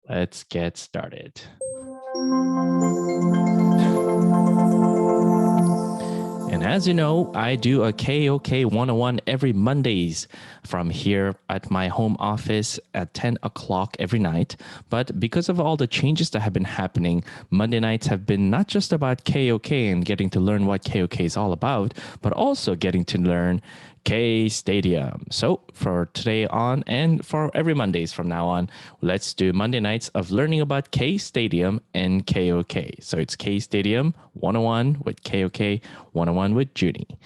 Let's get started. And as you know, I do a KOK 101 every Mondays from here at my home office at 10 o'clock every night. But because of all the changes that have been happening, Monday nights have been not just about KOK and getting to learn what KOK is all about, but also getting to learn KStadium. So for today on and for every Mondays from now on, let's do Monday nights of learning about KStadium and KOK. So it's KStadium 101 with KOK 101 with Joony.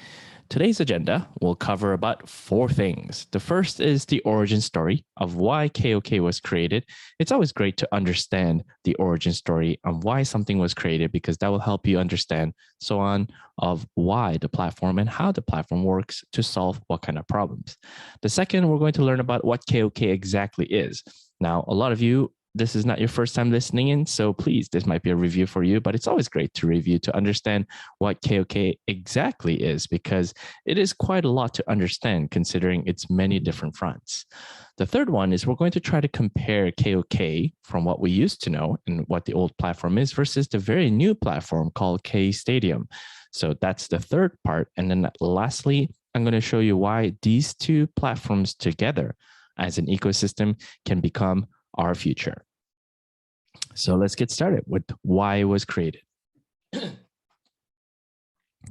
Today's agenda will cover about 4 things. The first is the origin story of why KOK was created. It's always great to understand the origin story and why something was created, because that will help you understand so on of why the platform and how the platform works to solve what kind of problems. The second, we're going to learn about what KOK exactly is. Now, a lot of you, this is not your first time listening in, so please, this might be a review for you, but it's always great to review to understand what KOK exactly is, because it is quite a lot to understand considering its many different fronts. The third one is we're going to try to compare KOK from what we used to know and what the old platform is versus the very new platform called KStadium. So that's the third part. And then lastly, I'm going to show you why these two platforms together as an ecosystem can become our future. So let's get started with why it was created.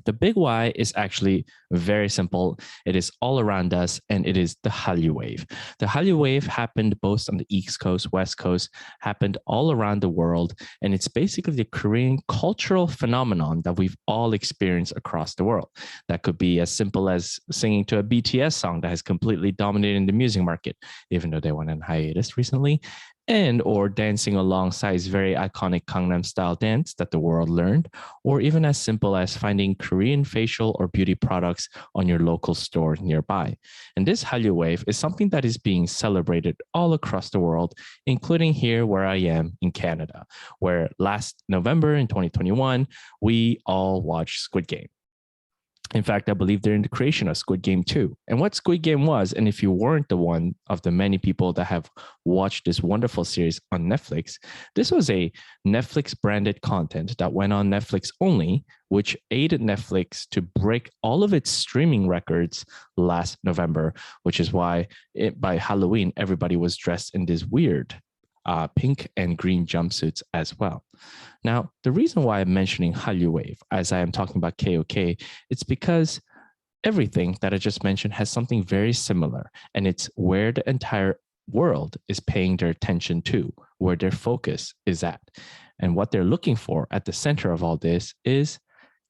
The big why is actually very simple. It is all around us, and it is the Hallyu wave. The Hallyu wave happened both on the East Coast, West Coast, happened all around the world, and it's basically the Korean cultural phenomenon that we've all experienced across the world. That could be as simple as singing to a BTS song that has completely dominated the music market, even though they went on hiatus recently, and or dancing alongside his very iconic Gangnam style dance that the world learned, or even as simple as finding Korean facial or beauty products on your local store nearby. And this Hallyu wave is something that is being celebrated all across the world, including here where I am in Canada, where last November in 2021, we all watched Squid Game. In fact, I believe they're in the creation of Squid Game 2. And what Squid Game was, and if you weren't the one of the many people that have watched this wonderful series on Netflix, this was a Netflix branded content that went on Netflix only, which aided Netflix to break all of its streaming records last November, which is why by Halloween, everybody was dressed in this weird pink and green jumpsuits as well. Now, the reason why I'm mentioning Hallyu wave as I am talking about KOK, it's because everything that I just mentioned has something very similar, and it's where the entire world is paying their attention to, where their focus is at. And what they're looking for at the center of all this is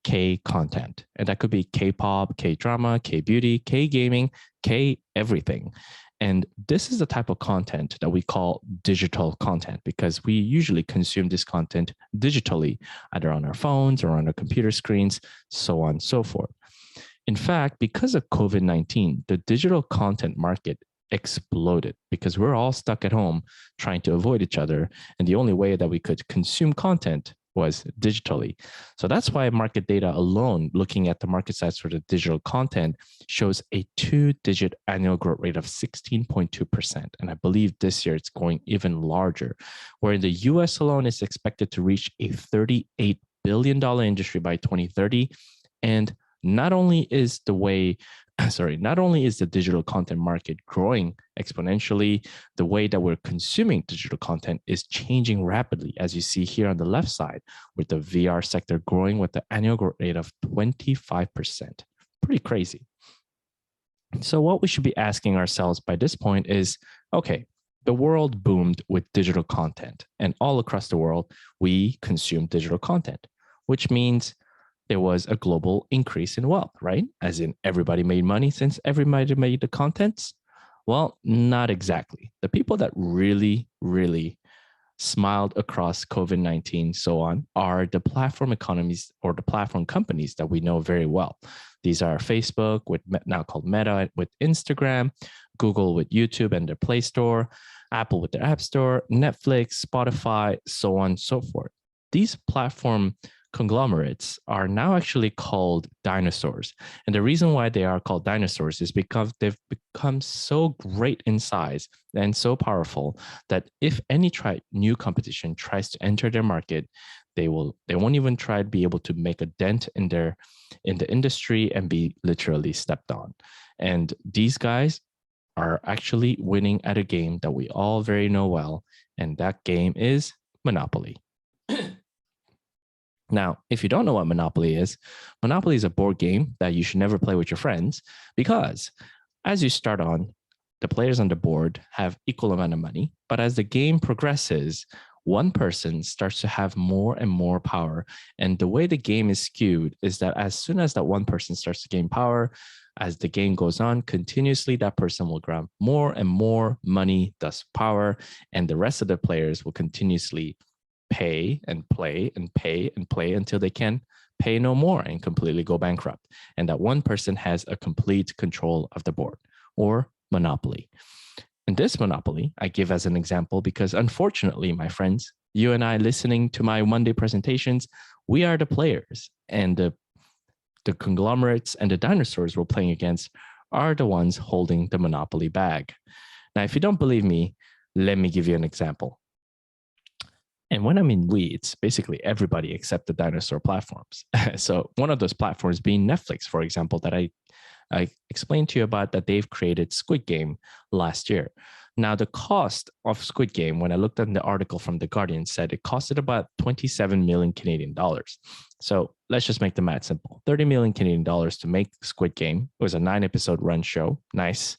K content. And that could be K-pop, K-drama, K-beauty, K-gaming, K-everything. And this is the type of content that we call digital content, because we usually consume this content digitally, either on our phones or on our computer screens, so on and so forth. In fact, because of COVID-19, the digital content market exploded because we're all stuck at home trying to avoid each other. And the only way that we could consume content was digitally. So that's why market data alone, looking at the market size for the digital content, shows a 2-digit annual growth rate of 16.2%. And I believe this year it's going even larger, where in the US alone is expected to reach a $38 billion industry by 2030. And not only is the digital content market growing exponentially, the way that we're consuming digital content is changing rapidly, as you see here on the left side, with the VR sector growing with the annual growth rate of 25%. Pretty crazy. So what we should be asking ourselves by this point is, okay, the world boomed with digital content, and all across the world, we consume digital content, which means there was a global increase in wealth, right? As in everybody made money since everybody made the contents? Well, not exactly. The people that really, really smiled across COVID-19, so on, are the platform economies or the platform companies that we know very well. These are Facebook, with now called Meta, with Instagram, Google with YouTube and their Play Store, Apple with their App Store, Netflix, Spotify, so on and so forth. These platform conglomerates are now actually called dinosaurs. And the reason why they are called dinosaurs is because they've become so great in size and so powerful that if any new competition tries to enter their market, they won't even try to be able to make a dent in the industry and be literally stepped on. And these guys are actually winning at a game that we all very know well, and that game is Monopoly. Now, if you don't know what Monopoly is a board game that you should never play with your friends, because as you start on, the players on the board have equal amount of money, but as the game progresses, one person starts to have more and more power. And the way the game is skewed is that as soon as that one person starts to gain power, as the game goes on, continuously that person will grab more and more money, thus power, and the rest of the players will continuously pay and play and pay and play until they can pay no more and completely go bankrupt. And that one person has a complete control of the board, or monopoly. And this monopoly I give as an example because unfortunately, my friends, you and I listening to my Monday presentations, we are the players, and the conglomerates and the dinosaurs we're playing against are the ones holding the monopoly bag. Now, if you don't believe me, let me give you an example. And when I mean we, it's basically everybody except the dinosaur platforms. So one of those platforms being Netflix, for example, that I explained to you about, that they've created Squid Game last year. Now, the cost of Squid Game, when I looked at the article from The Guardian, said it costed about 27 million Canadian dollars. So let's just make the math simple. 30 million Canadian dollars to make Squid Game. It was a 9-episode run show. Nice.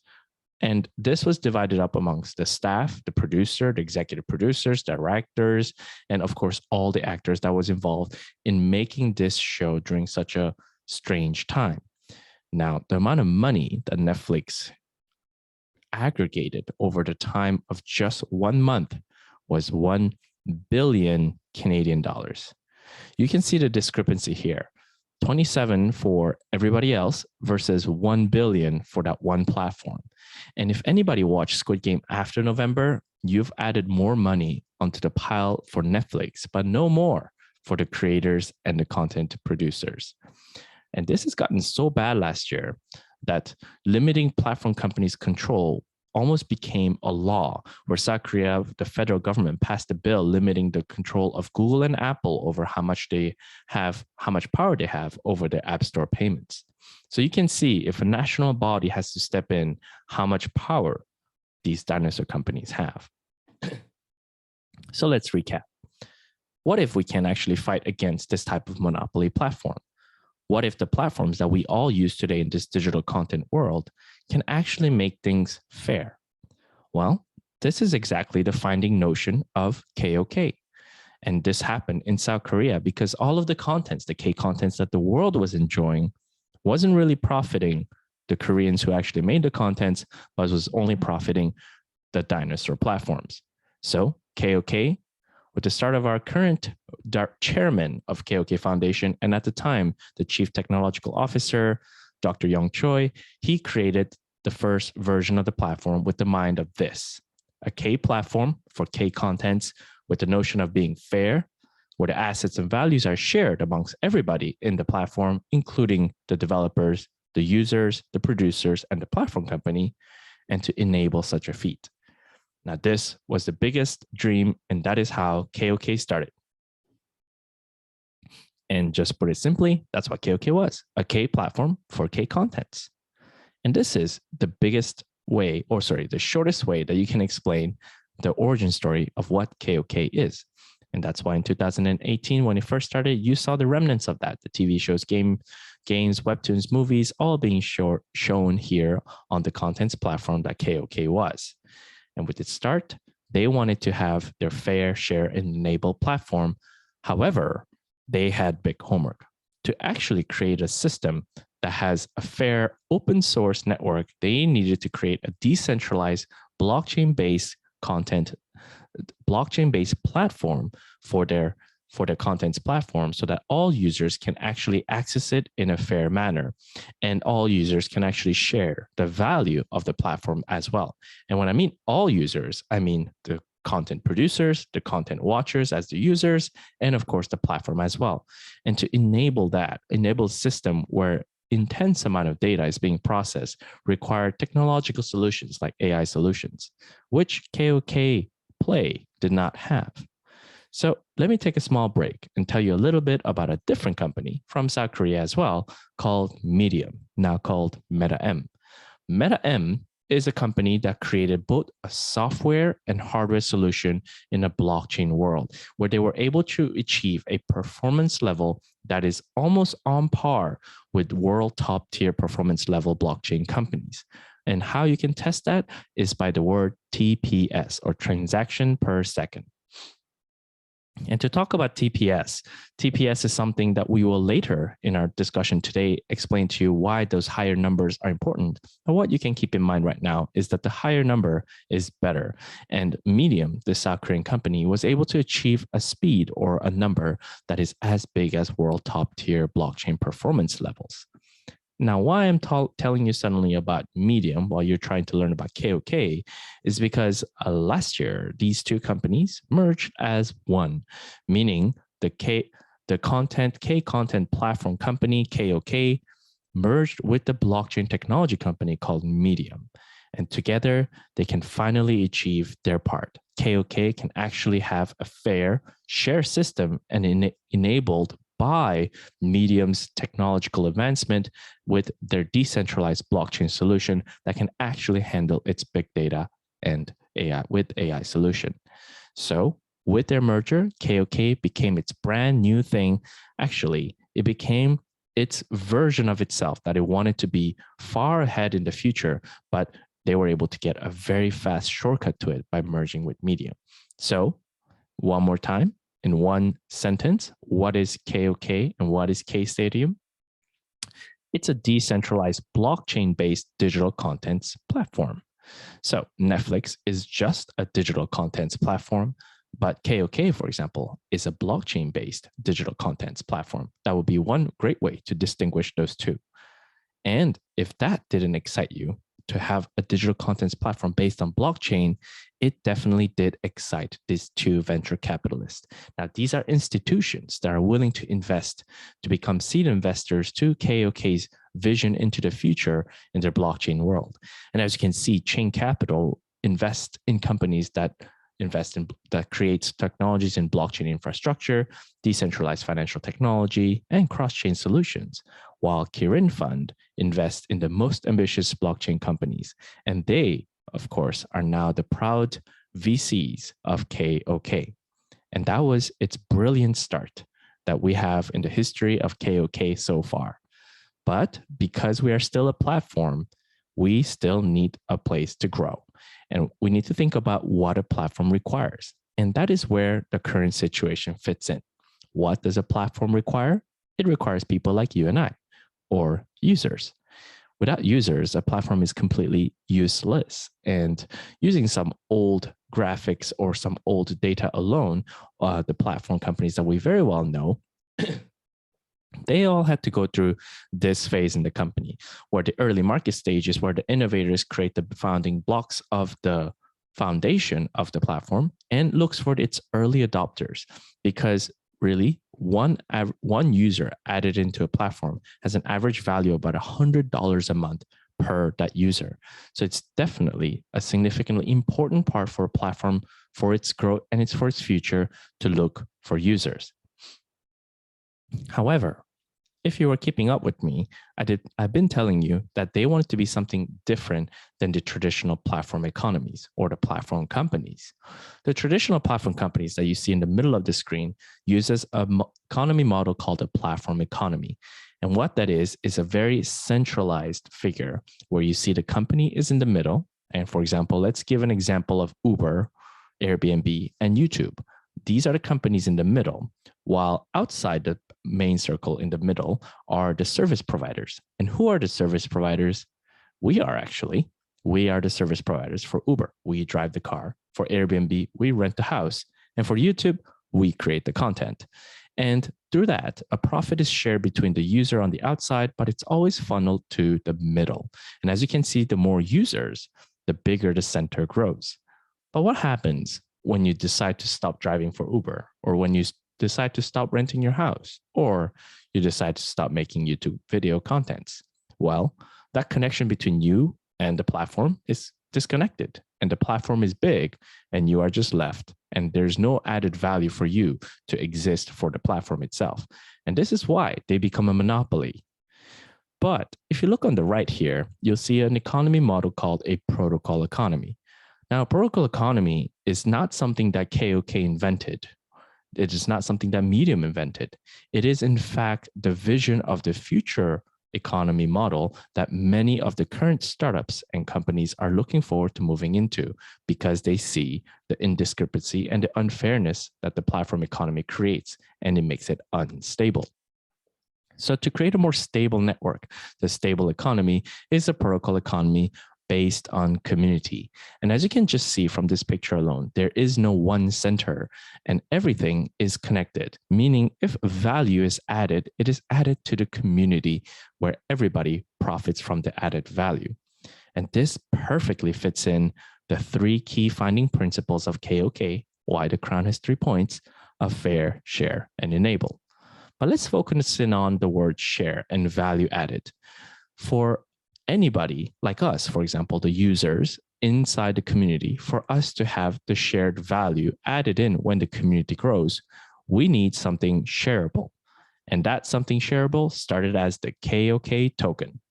And this was divided up amongst the staff, the producer, the executive producers, directors, and of course, all the actors that was involved in making this show during such a strange time. Now, the amount of money that Netflix aggregated over the time of just 1 month was 1 billion Canadian dollars. You can see the discrepancy here. 27 for everybody else versus 1 billion for that one platform. And if anybody watched Squid Game after November, you've added more money onto the pile for Netflix, but no more for the creators and the content producers. And this has gotten so bad last year that limiting platform companies' control almost became a law, where South Korea, the federal government passed a bill limiting the control of Google and Apple over how much power they have over their App Store payments. So you can see, if a national body has to step in, how much power these dinosaur companies have. So let's recap. What if we can actually fight against this type of monopoly platform? What if the platforms that we all use today in this digital content world can actually make things fair? Well, this is exactly the founding notion of KOK. And this happened in South Korea because all of the contents, the K contents that the world was enjoying, wasn't really profiting the Koreans who actually made the contents, but was only profiting the dinosaur platforms. So KOK, with the start of our current chairman of KOK Foundation, and at the time, the chief technological officer, Dr. Young Choi, he created the first version of the platform with the mind of this: a K platform for K contents, with the notion of being fair, where the assets and values are shared amongst everybody in the platform, including the developers, the users, the producers, and the platform company, and to enable such a feat. Now, this was the biggest dream, and that is how KOK started. And just put it simply, that's what KOK was: a K platform for K contents. And this is the biggest way, or sorry, the shortest way that you can explain the origin story of what KOK is. And that's why in 2018, when it first started, you saw the remnants of that: the TV shows, games, webtoons, movies, all being shown here on the contents platform that KOK was. And with its start, they wanted to have their fair share in enable platform. However, they had big homework to actually create a system that has a fair open source network. They needed to create a decentralized blockchain-based platform for their contents platform, so that all users can actually access it in a fair manner, and all users can actually share the value of the platform as well. And when I mean all users, I mean the content producers, the content watchers as the users, and of course the platform as well. And to enable a system where intense amount of data is being processed require technological solutions like AI solutions, which KOK Play did not have. So let me take a small break and tell you a little bit about a different company from South Korea as well called Medium, now called MetaM. MetaM is a company that created both a software and hardware solution in a blockchain world, where they were able to achieve a performance level that is almost on par with world top tier performance level blockchain companies. And how you can test that is by the word TPS, or transaction per second. And to talk about TPS is something that we will later in our discussion today explain to you why those higher numbers are important. And what you can keep in mind right now is that the higher number is better. And Medium, the South Korean company, was able to achieve a speed or a number that is as big as world top tier blockchain performance levels. Now, why I'm telling you suddenly about Medium while you're trying to learn about KOK is because last year, these two companies merged as one, meaning the K content platform company, KOK, merged with the blockchain technology company called Medium. And together, they can finally achieve their part. KOK can actually have a fair share system and enabled by Medium's technological advancement with their decentralized blockchain solution that can actually handle its big data and AI with AI solution. So with their merger, KOK became its brand new thing. Actually, it became its version of itself that it wanted to be far ahead in the future, but they were able to get a very fast shortcut to it by merging with Medium. So one more time, in one sentence, what is KOK and what is KStadium? It's a decentralized blockchain-based digital contents platform. So Netflix is just a digital contents platform, but KOK, for example, is a blockchain-based digital contents platform. That would be one great way to distinguish those two. And if that didn't excite you, to have a digital contents platform based on blockchain, it definitely did excite these two venture capitalists. Now, these are institutions that are willing to invest to become seed investors to KOK's vision into the future in their blockchain world. And as you can see, Chain Capital invests in companies that creates technologies in blockchain infrastructure, decentralized financial technology, and cross-chain solutions, while Kirin Fund invests in the most ambitious blockchain companies. And they, of course, are now the proud VCs of KOK. And that was its brilliant start that we have in the history of KOK so far. But because we are still a platform, we still need a place to grow. And we need to think about what a platform requires. And that is where the current situation fits in. What does a platform require? It requires people like you and I, or users. Without users, a platform is completely useless. And using some old graphics or some old data alone, the platform companies that we very well know, they all had to go through this phase in the company, where the early market stage is where the innovators create the founding blocks of the foundation of the platform and looks for its early adopters, because really one user added into a platform has an average value of about $100 a month per that user. So it's definitely a significantly important part for a platform for its growth and it's for its future to look for users. However, if you were keeping up with me, I've been telling you that they wanted to be something different than the traditional platform economies or the platform companies. The traditional platform companies that you see in the middle of the screen uses an economy model called a platform economy. And what that is a very centralized figure where you see the company is in the middle. And for example, let's give an example of Uber, Airbnb, and YouTube. These are the companies in the middle, while outside the main circle in the middle are the service providers. And who are the service providers? We are the service providers for Uber. We drive the car. For Airbnb, we rent the house. And for YouTube, we create the content. And through that, a profit is shared between the user on the outside, but it's always funneled to the middle. And as you can see, the more users, the bigger the center grows. But what happens when you decide to stop driving for Uber, or when you decide to stop renting your house, or you decide to stop making YouTube video contents. Well, that connection between you and the platform is disconnected, and the platform is big and you are just left, and there's no added value for you to exist for the platform itself. And this is why they become a monopoly. But if you look on the right here, you'll see an economy model called a protocol economy. Now, protocol economy is not something that KOK invented. It is not something that Medium invented. It is, in fact, the vision of the future economy model that many of the current startups and companies are looking forward to moving into, because they see the indiscrepancy and the unfairness that the platform economy creates, and it makes it unstable. So to create a more stable network, the stable economy is a protocol economy based on community. And as you can just see from this picture alone, there is no one center and everything is connected, meaning if value is added, it is added to the community where everybody profits from the added value. And this perfectly fits in the 3 key finding principles of KOK, why the crown has 3 points, of fair, share, and enable. But let's focus in on the word share and value added. For anybody like us, for example, the users inside the community, for us to have the shared value added in when the community grows, we need something shareable. And that something shareable started as the KOK token.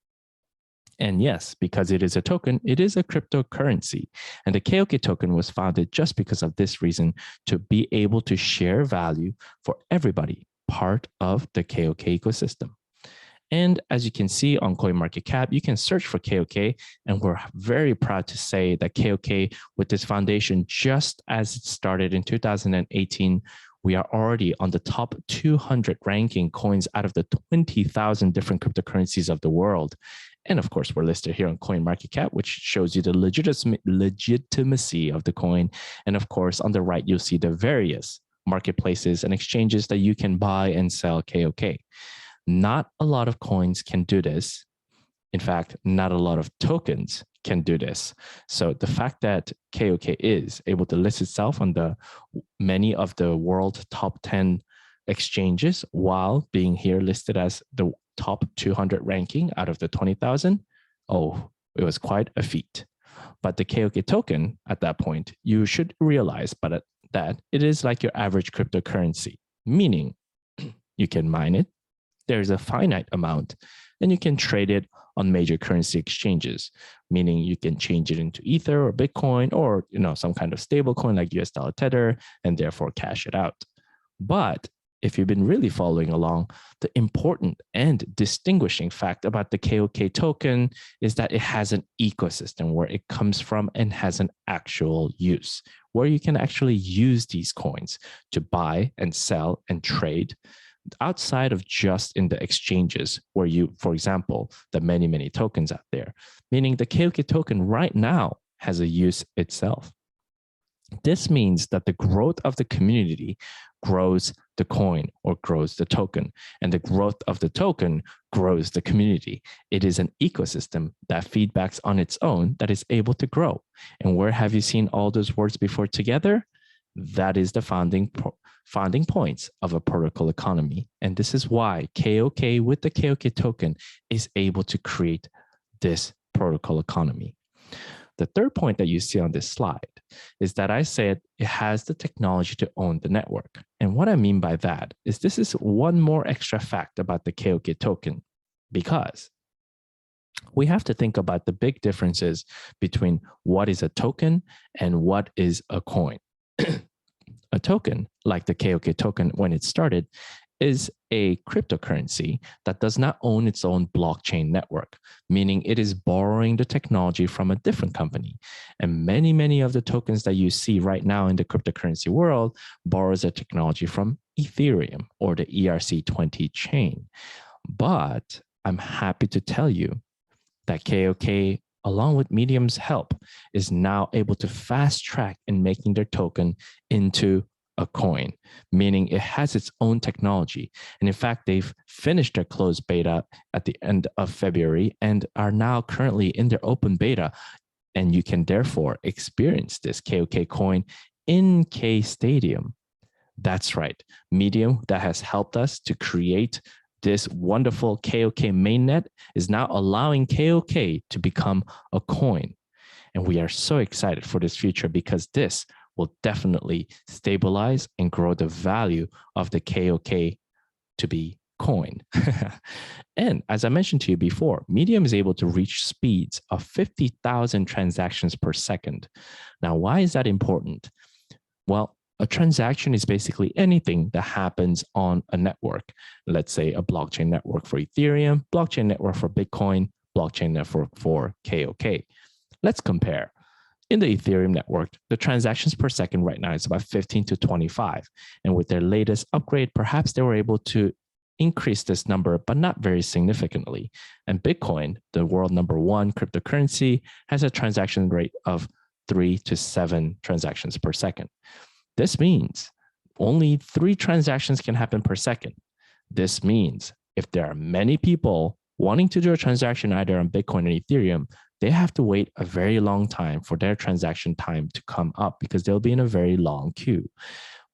And yes, because it is a token, it is a cryptocurrency. And the KOK token was founded just because of this reason, to be able to share value for everybody, part of the KOK ecosystem. And as you can see on CoinMarketCap, you can search for KOK, and we're very proud to say that KOK, with this foundation, just as it started in 2018, we are already on the top 200 ranking coins out of the 20,000 different cryptocurrencies of the world. And of course, we're listed here on CoinMarketCap, which shows you the legitimacy of the coin. And of course, on the right, you'll see the various marketplaces and exchanges that you can buy and sell KOK. Not a lot of coins can do this. In fact, not a lot of tokens can do this. So the fact that KOK is able to list itself on the many of the world top 10 exchanges while being here listed as the top 200 ranking out of the 20,000, oh, it was quite a feat. But the KOK token at that point, you should realize that it is like your average cryptocurrency, meaning you can mine it, there's a finite amount, and you can trade it on major currency exchanges, meaning you can change it into Ether or Bitcoin or some kind of stable coin like US dollar Tether, and therefore cash it out. But if you've been really following along, the important and distinguishing fact about the KOK token is that it has an ecosystem where it comes from and has an actual use, where you can actually use these coins to buy and sell and trade outside of just in the exchanges where you, for example, the many tokens out there, meaning the KOK token right now has a use itself. This means that the growth of the community grows the coin or grows the token, and the growth of the token grows the community. It is an ecosystem that feedbacks on its own that is able to grow. And where have you seen all those words before together? That is the founding points of a protocol economy. And this is why KOK with the KOK token is able to create this protocol economy. The third point that you see on this slide is that I said it has the technology to own the network. And what I mean by that is this is one more extra fact about the KOK token, because we have to think about the big differences between what is a token and what is a coin. A token, like the KOK token when it started, is a cryptocurrency that does not own its own blockchain network, meaning it is borrowing the technology from a different company. And many of the tokens that you see right now in the cryptocurrency world borrows the technology from Ethereum or the ERC20 chain. But I'm happy to tell you that KOK, along with Medium's help, is now able to fast track in making their token into a coin, meaning it has its own technology. And in fact, they've finished their closed beta at the end of February and are now currently in their open beta. And you can therefore experience this KOK coin in KStadium. That's right, Medium that has helped us to create this wonderful KOK mainnet is now allowing KOK to become a coin. And we are so excited for this future because this will definitely stabilize and grow the value of the KOK to be coin. And as I mentioned to you before, Medium is able to reach speeds of 50,000 transactions per second. Now, why is that important? Well, a transaction is basically anything that happens on a network. Let's say a blockchain network for Ethereum, blockchain network for Bitcoin, blockchain network for KOK. Let's compare. In the Ethereum network, the transactions per second right now is about 15 to 25. And with their latest upgrade, perhaps they were able to increase this number, but not very significantly. And Bitcoin, the world #1 cryptocurrency, has a transaction rate of 3 to 7 transactions per second. This means only 3 transactions can happen per second. This means if there are many people wanting to do a transaction either on Bitcoin or Ethereum, they have to wait a very long time for their transaction time to come up because they'll be in a very long queue.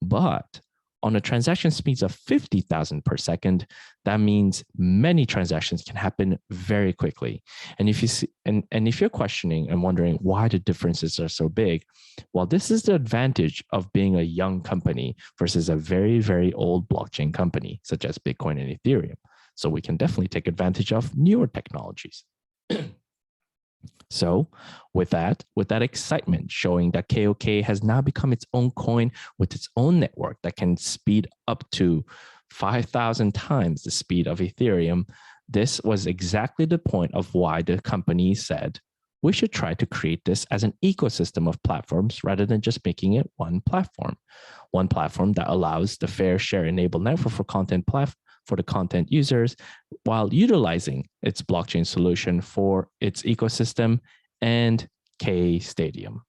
But on a transaction speeds of 50,000 per second, that means many transactions can happen very quickly. And if you see, and if you're questioning and wondering why the differences are so big, well, this is the advantage of being a young company versus a very, very old blockchain company, such as Bitcoin and Ethereum. So we can definitely take advantage of newer technologies. So with that excitement showing that KOK has now become its own coin with its own network that can speed up to 5,000 times the speed of Ethereum, this was exactly the point of why the company said, we should try to create this as an ecosystem of platforms rather than just making it one platform that allows the fair share enabled network for content for the content users while utilizing its blockchain solution for its ecosystem and KStadium.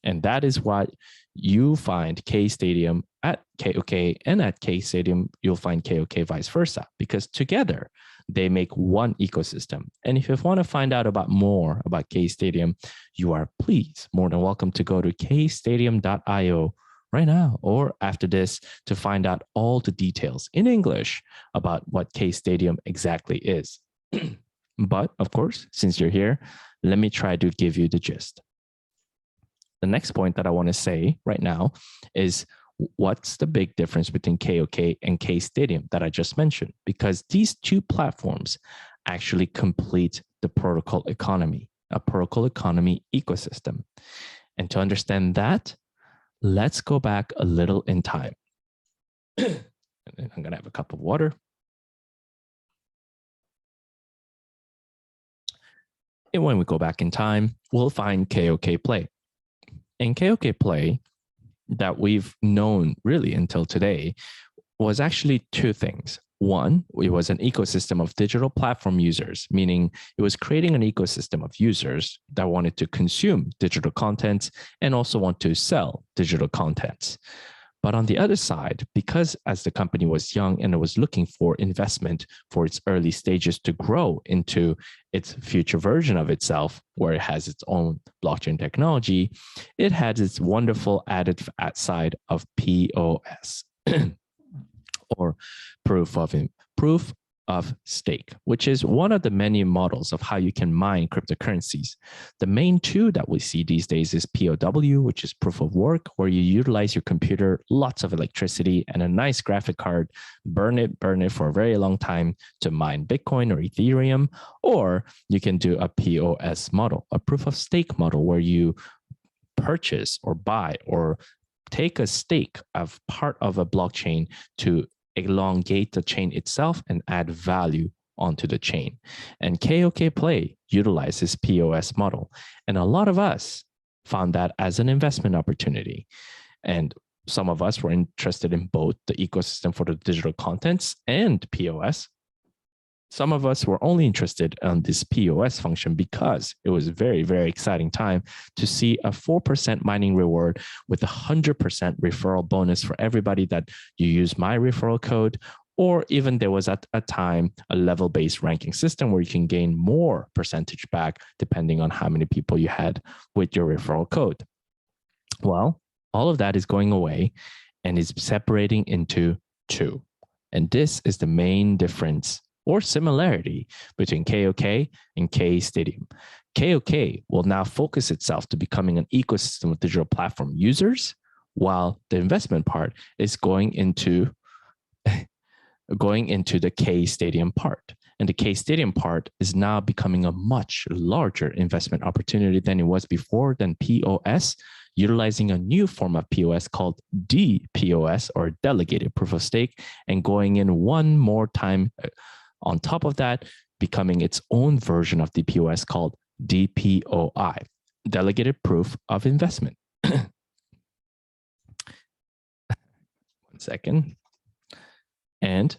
And that is what you find KStadium at KOK, and at KStadium, you'll find KOK vice versa, because together they make one ecosystem. And if you want to find out more about KStadium, you are please more than welcome to go to kstadium.io right now or after this to find out all the details in English about what KStadium exactly is. But of course, since you're here, let me try to give you the gist. The next point that I want to say right now is what's the big difference between KOK and KStadium that I just mentioned? Because these two platforms actually complete the protocol economy, a protocol economy ecosystem. And to understand that, let's go back a little in time. I'm going to have a cup of water. And when we go back in time, we'll find KOK Play. And KOK Play that we've known really until today was actually two things. One, it was an ecosystem of digital platform users, meaning it was creating an ecosystem of users that wanted to consume digital content and also want to sell digital content. But on the other side, because as the company was young and it was looking for investment for its early stages to grow into its future version of itself, where it has its own blockchain technology, it had its wonderful added side of POS. Or proof of stake, which is one of the many models of how you can mine cryptocurrencies. The main two that we see these days is POW, which is proof of work, where you utilize your computer, lots of electricity and a nice graphic card, burn it for a very long time to mine Bitcoin or Ethereum, or you can do a POS model, a proof of stake model, where you purchase or buy or take a stake of part of a blockchain to elongate the chain itself and add value onto the chain. And KOK Play utilizes POS model. And a lot of us found that as an investment opportunity. And some of us were interested in both the ecosystem for the digital contents and POS. Some of us were only interested in this POS function because it was a very, very exciting time to see a 4% mining reward with a 100% referral bonus for everybody that you use my referral code, or even there was at a time a level-based ranking system where you can gain more percentage back depending on how many people you had with your referral code. Well, All of that is going away and is separating into two. And this is the main difference or similarity between KOK and KStadium. KOK will now focus itself to becoming an ecosystem of digital platform users, while the investment part is going into the KStadium part. And the KStadium part is now becoming a much larger investment opportunity than it was before, than POS, utilizing a new form of POS called DPOS, or delegated proof of stake, and going in one more time on top of that, becoming its own version of DPOS called DPOI, delegated proof of investment. 1 second. And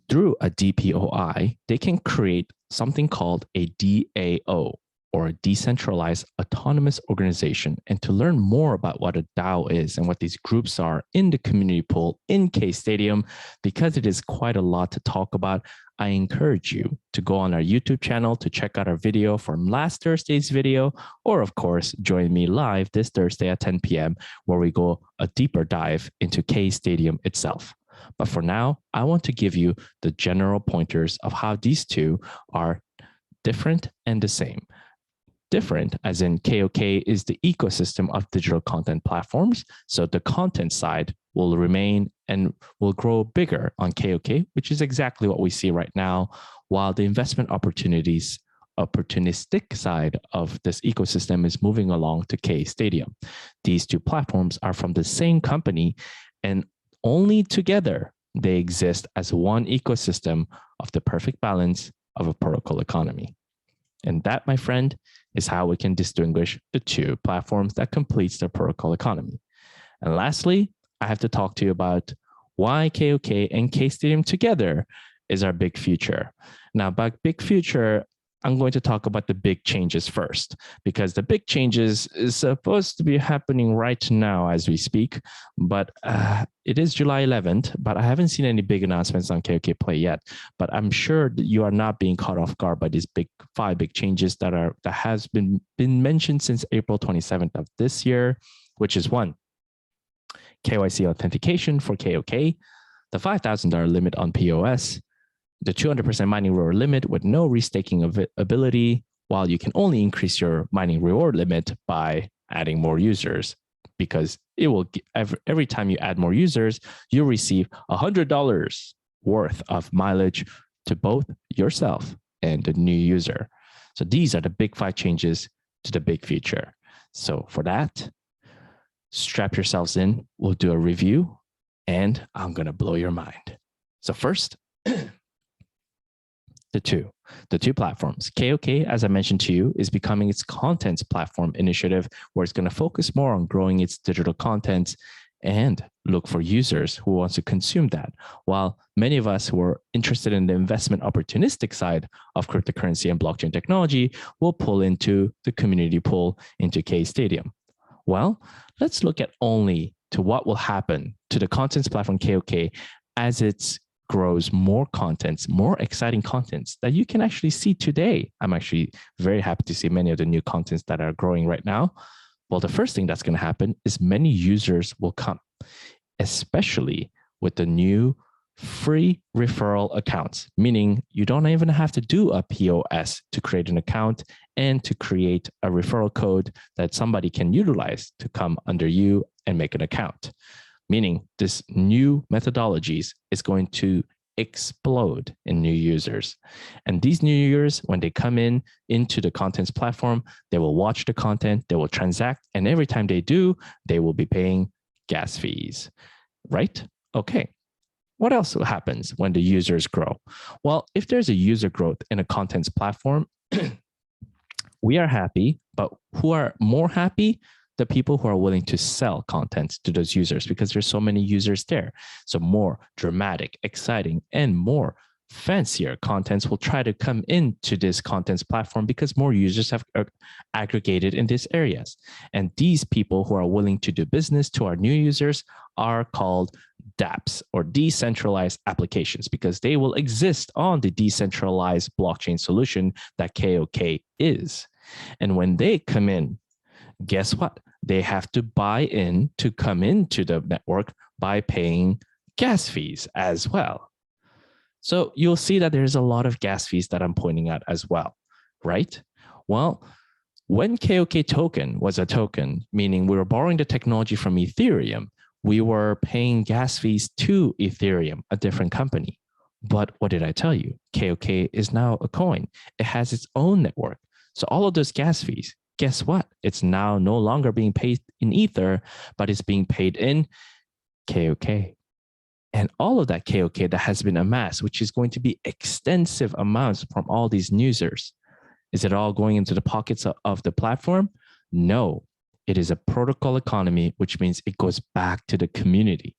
through a DPOI, they can create something called a DAO, or a decentralized autonomous organization. And to learn more about what a DAO is and what these groups are in the community pool in KStadium, because it is quite a lot to talk about, I encourage you to go on our YouTube channel to check out our video from last Thursday's video, or of course, join me live this Thursday at 10 p.m. where we go a deeper dive into KStadium itself. But for now, I want to give you the general pointers of how these two are different and the same. Different as in KOK is the ecosystem of digital content platforms. So the content side will remain and will grow bigger on KOK, which is exactly what we see right now, while the investment opportunistic side of this ecosystem is moving along to KStadium. These two platforms are from the same company, and only together they exist as one ecosystem of the perfect balance of a protocol economy. And that, my friend, is how we can distinguish the two platforms that completes the protocol economy. And lastly, I have to talk to you about why KOK and KStadium together is our big future. Now, by big future, I'm going to talk about the big changes first, because the big changes is supposed to be happening right now as we speak, but it is July 11th, but I haven't seen any big announcements on KOK Play yet. But I'm sure that you are not being caught off guard by these five big changes that has been mentioned since April 27th of this year, which is one, KYC authentication for KOK, the $5,000 limit on POS, the 200% mining reward limit with no restaking ability, while you can only increase your mining reward limit by adding more users, because it will every time you add more users, you receive $100 worth of mileage to both yourself and the new user. So these are the big five changes to the big future. So for that, strap yourselves in. We'll do a review and I'm going to blow your mind. So first, the two platforms. KOK, as I mentioned to you, is becoming its contents platform initiative, where it's going to focus more on growing its digital content and look for users who wants to consume that. While many of us who are interested in the investment opportunistic side of cryptocurrency and blockchain technology will pull into the community pool into KStadium. Well, let's look at only to what will happen to the contents platform KOK as it's grows more contents, more exciting contents that you can actually see today. I'm actually very happy to see many of the new contents that are growing right now. Well, the first thing that's going to happen is many users will come, especially with the new free referral accounts, meaning you don't even have to do a POS to create an account and to create a referral code that somebody can utilize to come under you and make an account. Meaning this new methodologies is going to explode in new users. And these new users, when they come into the contents platform, they will watch the content, they will transact, and every time they do, they will be paying gas fees, right? Okay. What else happens when the users grow? Well, if there's a user growth in a contents platform, we are happy, but who are more happy? The people who are willing to sell content to those users, because there's so many users there. So more dramatic, exciting, and more fancier contents will try to come into this contents platform because more users have aggregated in these areas. And these people who are willing to do business to our new users are called dApps, or decentralized applications, because they will exist on the decentralized blockchain solution that KOK is. And when they come in, guess what? they have to buy in to come into the network by paying gas fees as well. So you'll see that there's a lot of gas fees that I'm pointing out as well, right? Well, when KOK token was a token, meaning we were borrowing the technology from Ethereum, we were paying gas fees to Ethereum, a different company. But what did I tell you? KOK is now a coin. It has its own network. So all of those gas fees, guess what? It's now no longer being paid in Ether, but it's being paid in KOK. And all of that KOK that has been amassed, which is going to be extensive amounts from all these users, is it all going into the pockets of the platform? No, it is a protocol economy, which means it goes back to the community.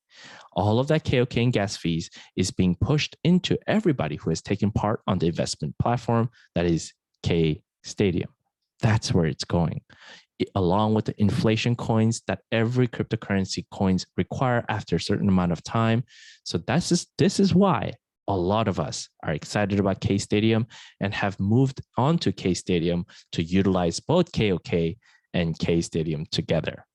All of that KOK and gas fees is being pushed into everybody who has taken part on the investment platform that is KStadium. That's where it's going, along with the inflation coins that every cryptocurrency coins require after a certain amount of time. So this is why a lot of us are excited about KStadium and have moved on to KStadium to utilize both KOK and KStadium together.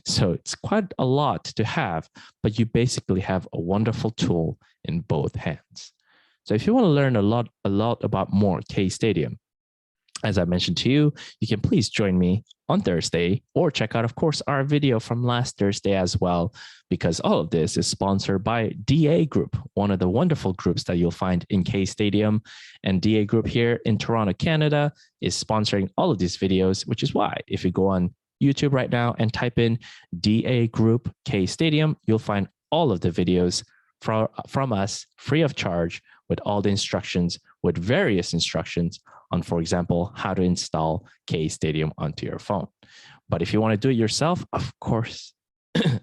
So it's quite a lot to have, but you basically have a wonderful tool in both hands. So if you want to learn a lot about more KStadium, as I mentioned to you, you can please join me on Thursday or check out, of course, our video from last Thursday as well, because all of this is sponsored by DAGroup, one of the wonderful groups that you'll find in KStadium. And DAGroup here in Toronto, Canada is sponsoring all of these videos, which is why if you go on YouTube right now and type in DAGroup KStadium, you'll find all of the videos from us free of charge with all the instructions, with various instructions on, for example, how to install KStadium onto your phone. But if you want to do it yourself, of course,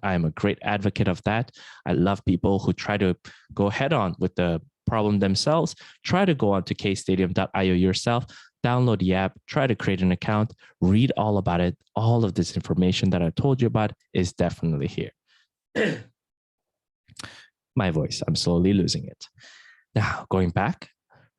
I am a great advocate of that. I love people who try to go head on with the problem themselves. Try to go on to kstadium.io yourself, download the app, try to create an account, read all about it. All of this information that I told you about is definitely here. My voice, I'm slowly losing it. Now, going back,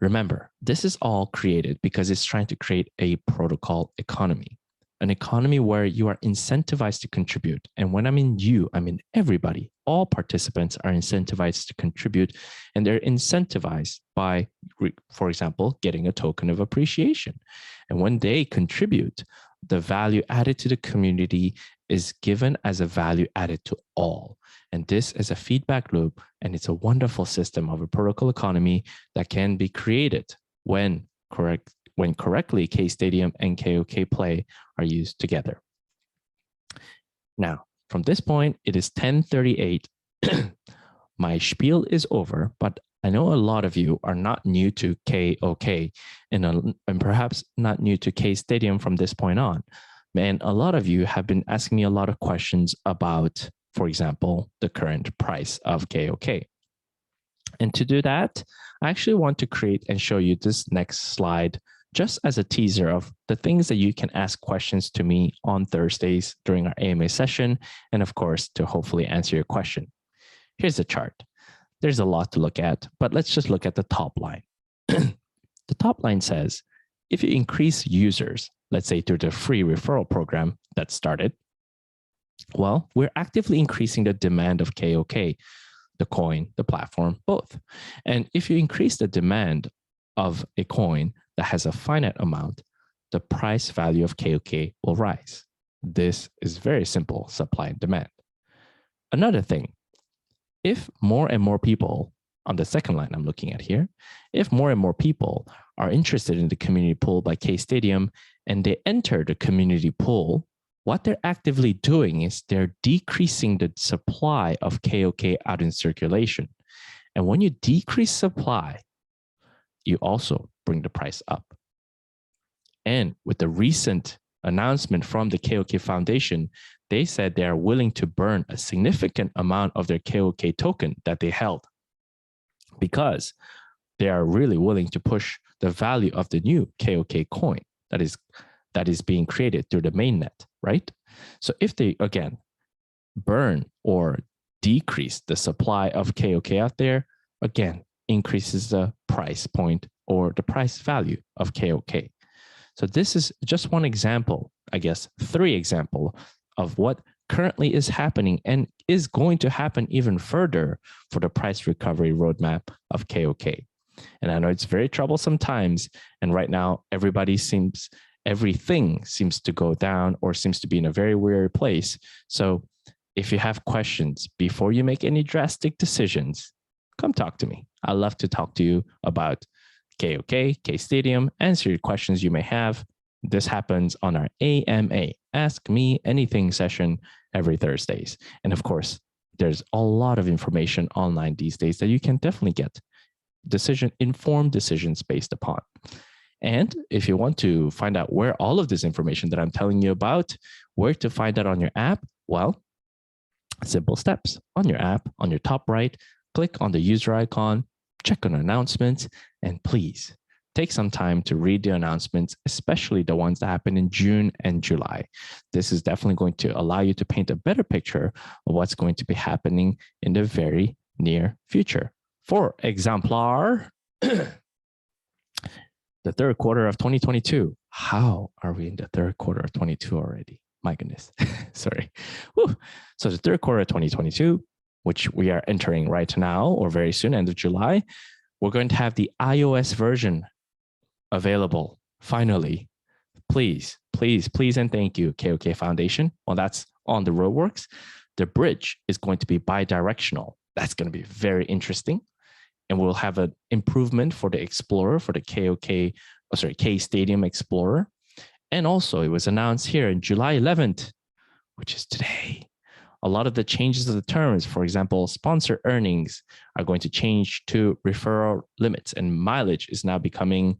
remember, this is all created because it's trying to create a protocol economy, an economy where you are incentivized to contribute. And when I mean you, I mean everybody. All participants are incentivized to contribute, and they're incentivized by, for example, getting a token of appreciation. And when they contribute, the value added to the community is given as a value added to all. And this is a feedback loop, and it's a wonderful system of a protocol economy that can be created when correctly KStadium and KOK Play are used together. Now, from this point, it is 10:38. My spiel is over, but I know a lot of you are not new to KOK and perhaps not new to KStadium from this point on. And a lot of you have been asking me a lot of questions about, for example, the current price of KOK. And to do that, I actually want to create and show you this next slide just as a teaser of the things that you can ask questions to me on Thursdays during our AMA session, and of course, to hopefully answer your question. Here's the chart. There's a lot to look at, but let's just look at the top line. The top line says, if you increase users, let's say through the free referral program that started, well, we're actively increasing the demand of KOK, the coin, the platform, both. And if you increase the demand of a coin that has a finite amount, the price value of KOK will rise. This is very simple supply and demand. Another thing, if more and more people, on the second line I'm looking at here, if more and more people are interested in the community pool by KStadium and they enter the community pool, what they're actively doing is they're decreasing the supply of KOK out in circulation. And when you decrease supply, you also bring the price up. And with the recent announcement from the KOK Foundation, they said they are willing to burn a significant amount of their KOK token that they held because they are really willing to push the value of the new KOK coin that is being created through the mainnet, right? So if they, again, burn or decrease the supply of KOK out there, again, increases the price point or the price value of KOK. So this is just one example, I guess, 3 examples of what currently is happening and is going to happen even further for the price recovery roadmap of KOK. And I know it's very troublesome times. And right now, everything seems to go down or seems to be in a very weird place. So if you have questions before you make any drastic decisions, come talk to me. I'd love to talk to you about KOK, KStadium, answer your questions you may have. This happens on our AMA, Ask Me Anything session every Thursdays. And of course, there's a lot of information online these days that you can definitely get informed decisions based upon. And if you want to find out where all of this information that I'm telling you about, where to find that on your app, well, simple steps. On your app, on your top right, click on the user icon, check on announcements, and please take some time to read the announcements, especially the ones that happen in June and July. This is definitely going to allow you to paint a better picture of what's going to be happening in the very near future. For example, the third quarter of 2022. How are we in the third quarter of 22 already? My goodness, sorry. Whew. So the third quarter of 2022, which we are entering right now or very soon, end of July, we're going to have the iOS version available. Finally, please, please, please, and thank you, KOK Foundation. Well, that's on the roadworks. The bridge is going to be bi-directional. That's going to be very interesting. And we'll have an improvement for the Explorer, for the KStadium Explorer. And also it was announced here in July 11th, which is today. A lot of the changes of the terms, for example, sponsor earnings are going to change to referral limits, and mileage is now becoming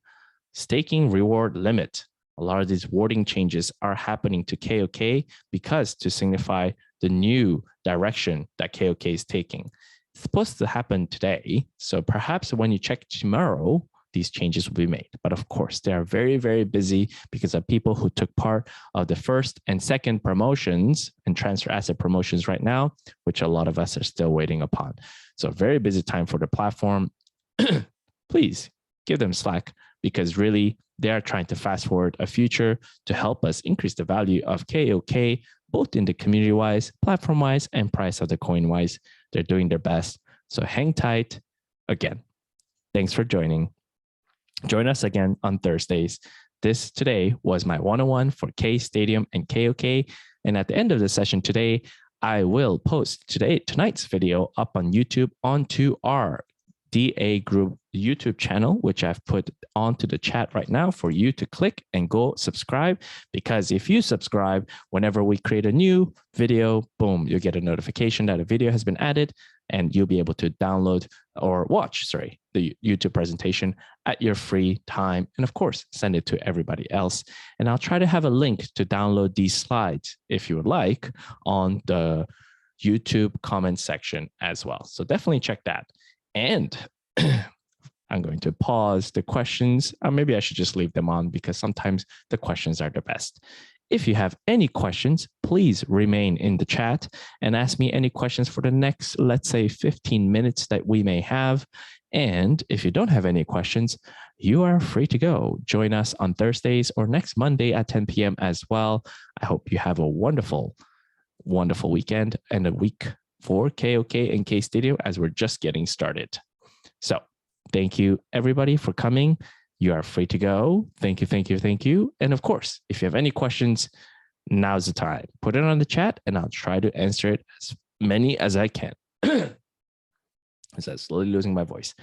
staking reward limit. A lot of these wording changes are happening to KOK because to signify the new direction that KOK is taking. It's supposed to happen today. So perhaps when you check tomorrow, these changes will be made. But of course, they are very, very busy because of people who took part of the first and second promotions and transfer asset promotions right now, which a lot of us are still waiting upon. So very busy time for the platform. Please give them slack because really they are trying to fast forward a future to help us increase the value of KOK, both in the community-wise, platform-wise, and price of the coin-wise. They're doing their best. So hang tight. Again, thanks for joining. Join us again on Thursdays. This today was my one-on-one for KStadium and KOK. And at the end of the session today, I will post tonight's video up on YouTube onto our DAGroup YouTube channel, which I've put onto the chat right now for you to click and go subscribe. Because if you subscribe, whenever we create a new video, boom, you'll get a notification that a video has been added and you'll be able to download or watch, the YouTube presentation at your free time. And of course, send it to everybody else. And I'll try to have a link to download these slides, if you would like, on the YouTube comment section as well. So definitely check that. And I'm going to pause the questions. Or maybe I should just leave them on because sometimes the questions are the best. If you have any questions, please remain in the chat and ask me any questions for the next, let's say, 15 minutes that we may have. And if you don't have any questions, you are free to go. Join us on Thursdays or next Monday at 10 p.m. as well. I hope you have a wonderful, wonderful weekend and a week for KOK and KStadium as we're just getting started. So thank you, everybody, for coming. You are free to go. Thank you, thank you, thank you. And of course, if you have any questions, now's the time. Put it on the chat and I'll try to answer it as many as I can. As I'm slowly losing my voice.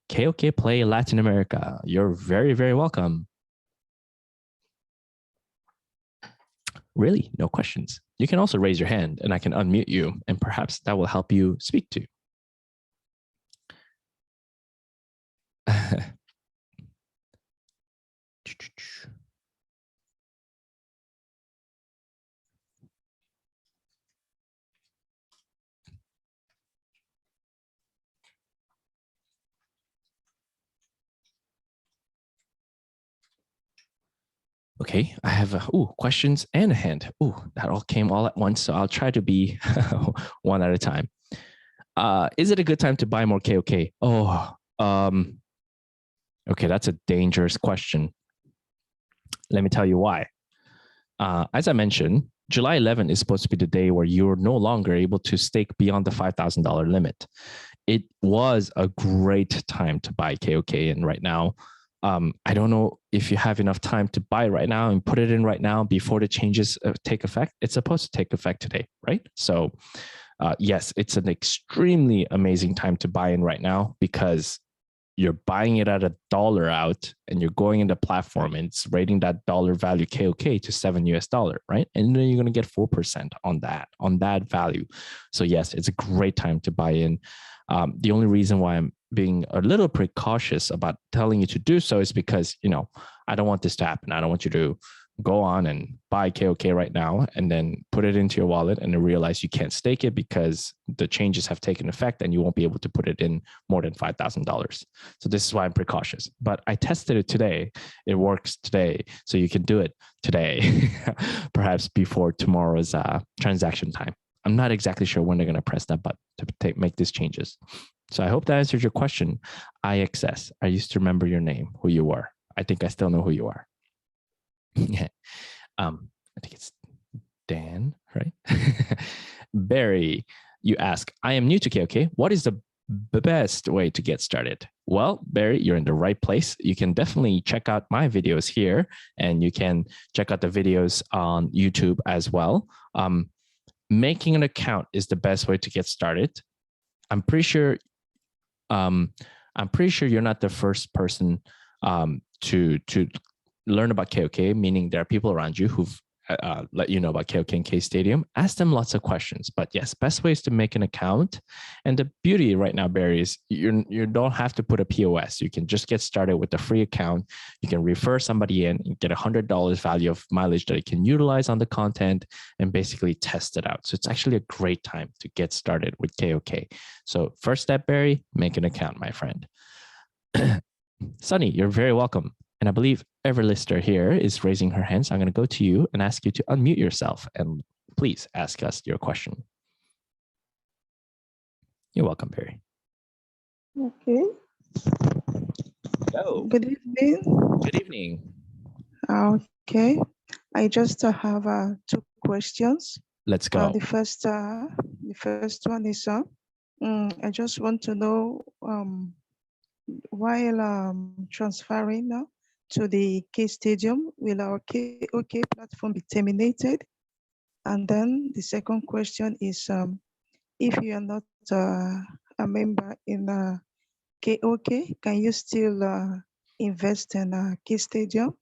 KOK Play Latin America. You're very, very welcome. Really, no questions. You can also raise your hand and I can unmute you and perhaps that will help you speak to. Okay, I have questions and a hand. That all came all at once. So I'll try to be one at a time. Is it a good time to buy more KOK? Okay, that's a dangerous question. Let me tell you why. As I mentioned, July 11 is supposed to be the day where you're no longer able to stake beyond the $5,000 limit. It was a great time to buy KOK. And right now, I don't know if you have enough time to buy right now and put it in right now before the changes take effect. It's supposed to take effect today, right? So yes, it's an extremely amazing time to buy in right now because you're buying it at $1 out and you're going in the platform and it's rating that dollar value KOK to $7 US, right? And then you're going to get 4% on that value. So yes, it's a great time to buy in. The only reason why I'm being a little precautious about telling you to do so is because, I don't want this to happen. I don't want you to go on and buy KOK right now and then put it into your wallet and then realize you can't stake it because the changes have taken effect and you won't be able to put it in more than $5,000. So this is why I'm precautious. But I tested it today. It works today. So you can do it today, perhaps before tomorrow's transaction time. I'm not exactly sure when they're going to press that button to make these changes. So I hope that answered your question. IXS, I used to remember your name, who you were. I think I still know who you are. Yeah. I think it's Dan, right? Barry, you ask, I am new to KOK. What is the best way to get started? Well, Barry, you're in the right place. You can definitely check out my videos here and you can check out the videos on YouTube as well. Making an account is the best way to get started. I'm pretty sure you're not the first person to learn about KOK, meaning there are people around you who've let you know about KOK and KStadium. Ask them lots of questions. But yes, best way is to make an account. And the beauty right now, Barry, is you don't have to put a POS. You can just get started with a free account. You can refer somebody in and get $100 value of mileage that you can utilize on the content and basically test it out. So it's actually a great time to get started with KOK. So first step, Barry, make an account, my friend. Sunny, you're very welcome. And I believe every listener here is raising her hand. So I'm going to go to you and ask you to unmute yourself and please ask us your question. You're welcome, Barry. Okay. Hello. Good evening. Good evening. Okay. I just have 2 questions. Let's go. The first one is I just want to know while transferring now to the KStadium, will our KOK platform be terminated? And then the second question is if you are not a member in KOK, can you still invest in KStadium?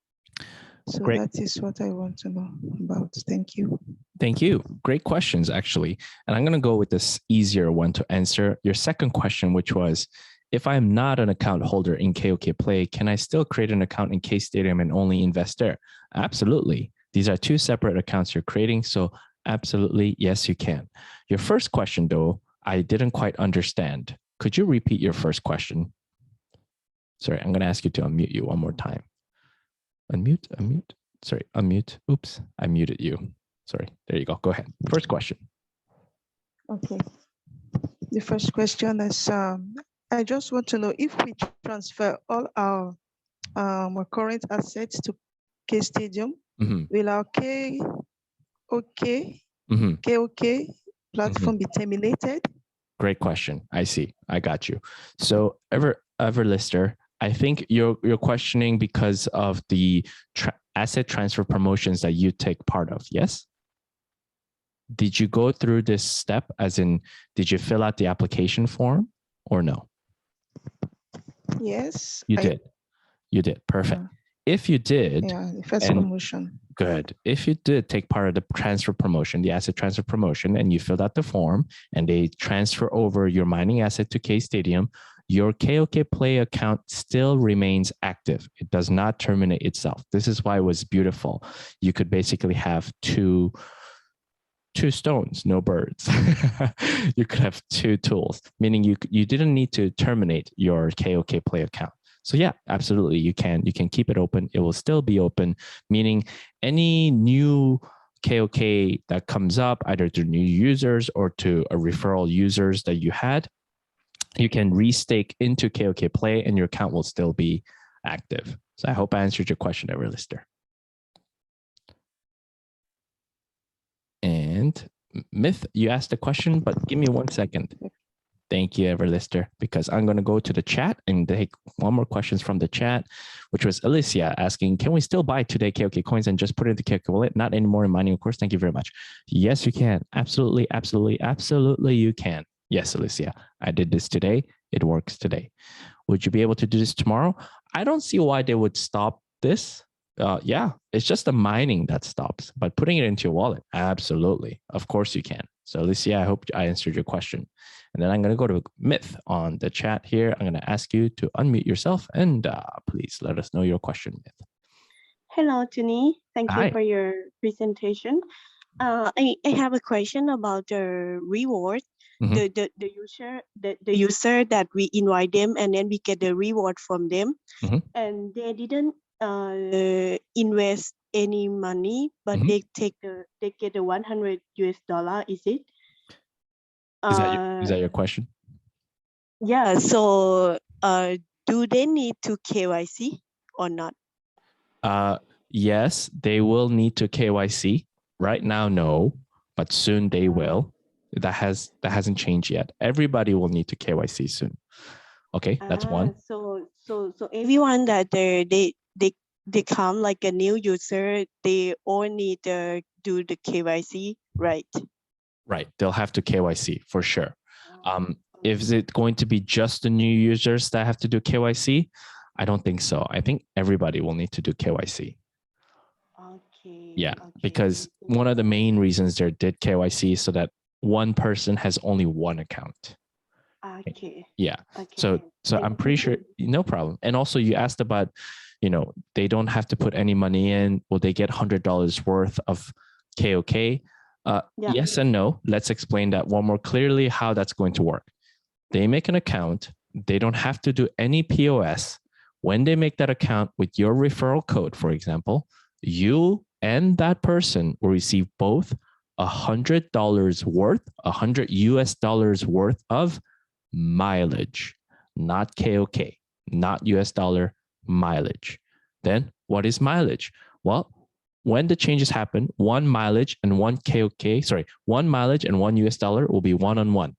So Great. that is what I want to know about. Thank you. Thank you. Great questions, actually. And I'm going to go with this easier one to answer your second question, which was, if I'm not an account holder in KOK Play, can I still create an account in KStadium and only invest there? Absolutely. These are 2 separate accounts you're creating. So absolutely, yes, you can. Your first question, though, I didn't quite understand. Could you repeat your first question? Sorry, I'm going to ask you to unmute you one more time. Unmute. Sorry, unmute. Oops, I muted you. Sorry, there you go. Go ahead. First question. Okay. The first question is, I just want to know if we transfer all our current assets to KStadium, will our KOK platform be terminated? Great question. I see. I got you. So ever listener, I think you're questioning because of the asset transfer promotions that you take part of. Yes. Did you go through this step? As in, did you fill out the application form or no? Yes. You did. You did. Perfect. If you did, the first promotion. Good. If you did take part of the transfer promotion, the asset transfer promotion, and you filled out the form and they transfer over your mining asset to KStadium, your KOK Play account still remains active. It does not terminate itself. This is why it was beautiful. You could basically have two stones, no birds. You could have 2 tools, meaning you didn't need to terminate your KOK Play account. So yeah, absolutely, you can keep it open. It will still be open, meaning any new KOK that comes up, either to new users or to a referral users that you had, you can restake into KOK Play and your account will still be active. So I hope I answered your question, ever listener. Myth, you asked a question, but give me 1 second. Thank you, Everlister, because I'm going to go to the chat and take one more questions from the chat, which was Alicia asking, can we still buy today KOK coins and just put it into KOK wallet? Not anymore in mining, of course. Thank you very much. Yes, you can. Absolutely, absolutely, absolutely you can. Yes, Alicia, I did this today. It works today. Would you be able to do this tomorrow? I don't see why they would stop this. Yeah, it's just the mining that stops, but putting it into your wallet, absolutely. Of course you can. So Alicia, I hope I answered your question. And then I'm going to go to Myth on the chat here. I'm going to ask you to unmute yourself and please let us know your question, Myth. Hello, Joony. Thank Hi. you for your presentation. I have a question about the reward. The user that we invite them and then we get the reward from them, and they didn't invest any money, but they get the $100 US. Is it? Is that your question? Yeah. So do they need to KYC or not? Yes, they will need to KYC. Right now, no, but soon they will. That hasn't changed yet. Everybody will need to KYC soon. Okay, that's one. So everyone that they come like a new user, they all need to do the KYC, right? Right, they'll have to KYC for sure. Is it going to be just the new users that have to do KYC? I don't think so. I think everybody will need to do KYC. Okay. Yeah, because one of the main reasons they did KYC is so that one person has only one account. Okay. Yeah. Okay. So I'm pretty sure, no problem. And also you asked about, they don't have to put any money in. Will they get $100 worth of KOK? Yes and no. Let's explain that one more clearly how that's going to work. They make an account. They don't have to do any POS. When they make that account with your referral code, for example, you and that person will receive both $100 worth, $100 US worth of mileage, not KOK, not US dollar, mileage. Then what is mileage? Well, when the changes happen, one mileage and one US dollar will be one-on-one.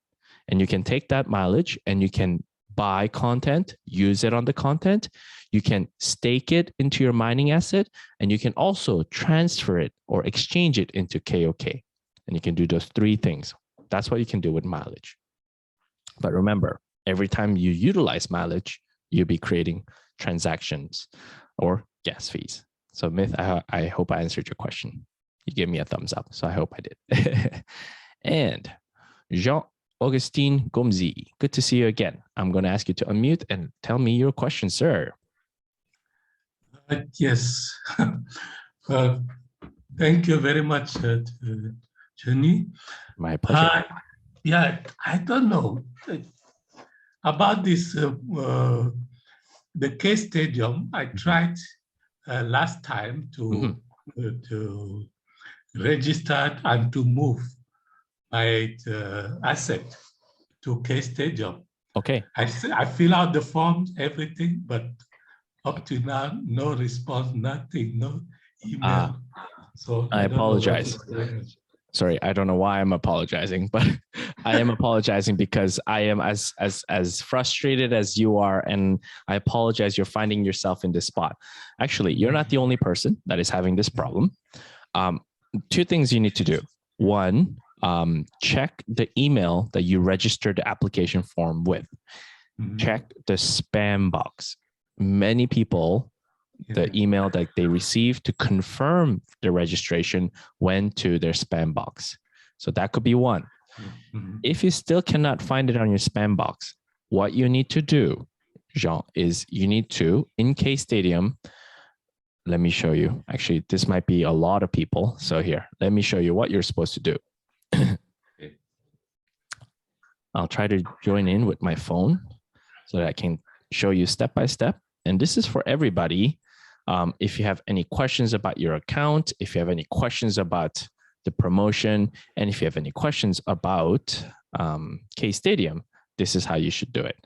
And you can take that mileage and you can buy content, use it on the content. You can stake it into your mining asset, and you can also transfer it or exchange it into KOK. And you can do those three things. That's what you can do with mileage. But remember, every time you utilize mileage, you'll be creating transactions or gas fees. So Myth, I hope I answered your question. You gave me a thumbs up, so I hope I did. And Jean-Augustine Gomzi, good to see you again. I'm going to ask you to unmute and tell me your question, sir. Yes. Thank you very much, Joony. My pleasure. Yeah, I don't know about this, the KStadium. I tried last time to register and to move my asset to KStadium. Okay. I fill out the forms, everything, but up to now, no response, nothing, no email. So I apologize. Sorry, I don't know why I'm apologizing, but I am apologizing because I am as frustrated as you are, and I apologize you're finding yourself in this spot. Actually, you're not the only person that is having this problem. Two things you need to do. One, check the email that you registered the application form with. Check the spam box. Many people, the email that they received to confirm the registration went to their spam box. So that could be one. If you still cannot find it on your spam box, what you need to do, Jean, is you need to, in KStadium, let me show you. Actually, this might be a lot of people. So here, let me show you what you're supposed to do. I'll try to join in with my phone so that I can show you step by step. And this is for everybody. If you have any questions about your account, if you have any questions about the promotion, and if you have any questions about KStadium, this is how you should do it.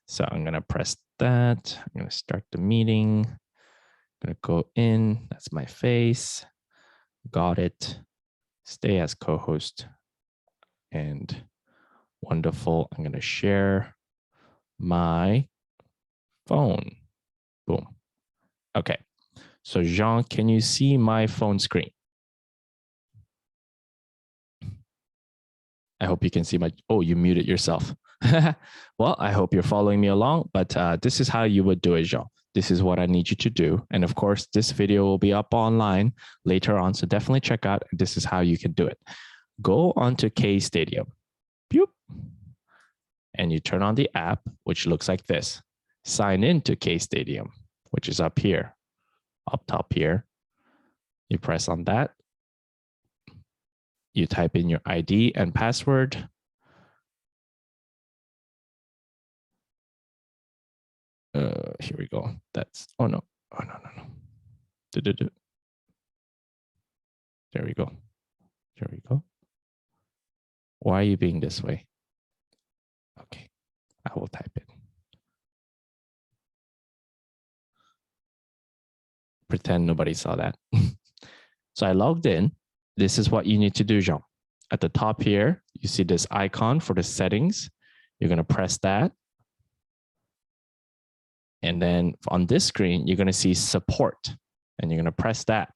So I'm going to press that. I'm going to start the meeting. I'm going to go in. That's my face. Got it. Stay as co-host. and wonderful. I'm going to share my phone. Boom. Okay. So Jean, can you see my phone screen? I hope you can see my, oh, you muted yourself. Well, I hope you're following me along, but this is how you would do it, Jean. This is what I need you to do. And of course, this video will be up online later on. So definitely check out, this is how you can do it. Go onto KStadium. Boop. And you turn on the app, which looks like this. Sign in to KStadium, which is up here, up top here. You press on that. You type in your ID and password. Here we go. That's, oh no. Oh, no. There we go. There we go. Why are you being this way? Okay, I will type it. Pretend nobody saw that. So I logged in. This is what you need to do, Jean. At the top here, you see this icon for the settings. You're going to press that. And then on this screen, you're going to see support, and you're going to press that.